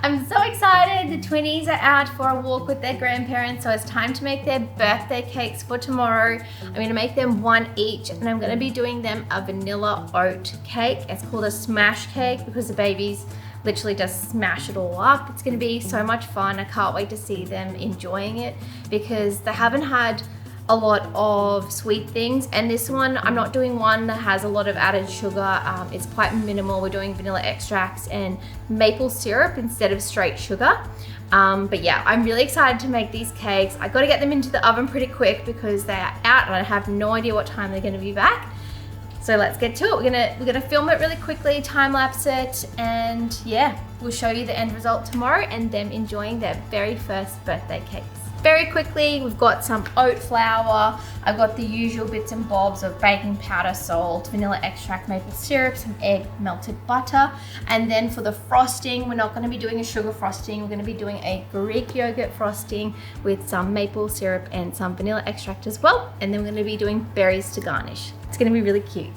I'm so excited. The twinnies are out for a walk with their grandparents, so it's time to make their birthday cakes for tomorrow. I'm gonna make them one each, and I'm gonna be doing them a vanilla oat cake. It's called a smash cake because the babies literally just smash it all up. It's gonna be so much fun. I can't wait to see them enjoying it because they haven't had a lot of sweet things, and this one I'm not doing one that has a lot of added sugar. It's quite minimal. We're doing vanilla extracts and maple syrup instead of straight sugar. But yeah, I'm really excited to make these cakes. I got to get them into the oven pretty quick because they are out and I have no idea what time they're going to be back. So let's get to it. We're gonna film it really quickly, time lapse it, and yeah, we'll show you the end result tomorrow and them enjoying their very first birthday cakes. Very quickly, we've got some oat flour. I've got the usual bits and bobs of baking powder, salt, vanilla extract, maple syrup, some egg, melted butter. And then for the frosting, we're not gonna be doing a sugar frosting. We're gonna be doing a Greek yogurt frosting with some maple syrup and some vanilla extract as well. And then we're gonna be doing berries to garnish. It's gonna be really cute.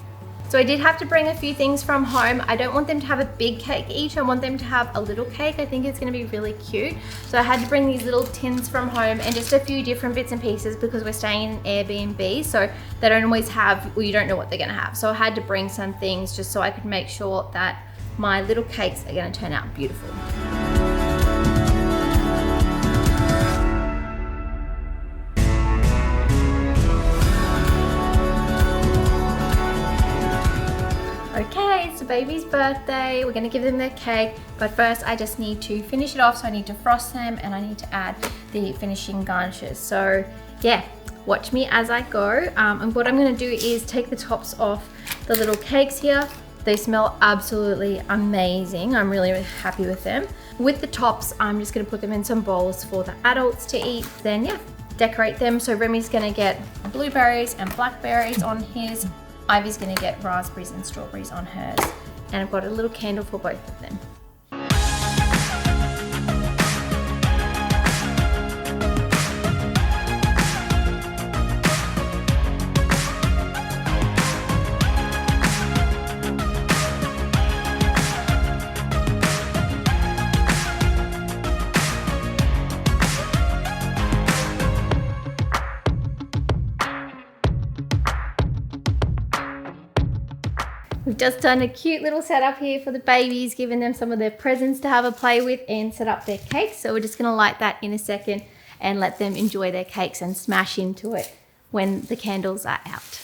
So I did have to bring a few things from home. I don't want them to have a big cake each. I want them to have a little cake. I think it's gonna be really cute. So I had to bring these little tins from home and just a few different bits and pieces because we're staying in an Airbnb. So they don't always have, well, you don't know what they're gonna have. So I had to bring some things just so I could make sure that my little cakes are gonna turn out beautiful. Okay, it's the baby's birthday. We're gonna give them their cake, but first I just need to finish it off. So I need to frost them and I need to add the finishing garnishes. So yeah, watch me as I go. And what I'm gonna do is take the tops off the little cakes here. They smell absolutely amazing. I'm really, really happy with them. With the tops, I'm just gonna put them in some bowls for the adults to eat. Then yeah, decorate them. So Remy's gonna get blueberries and blackberries on his. Ivy's gonna get raspberries and strawberries on hers. And I've got a little candle for both of them. We've just done a cute little setup here for the babies, giving them some of their presents to have a play with and set up their cakes. So we're just gonna light that in a second and let them enjoy their cakes and smash into it when the candles are out.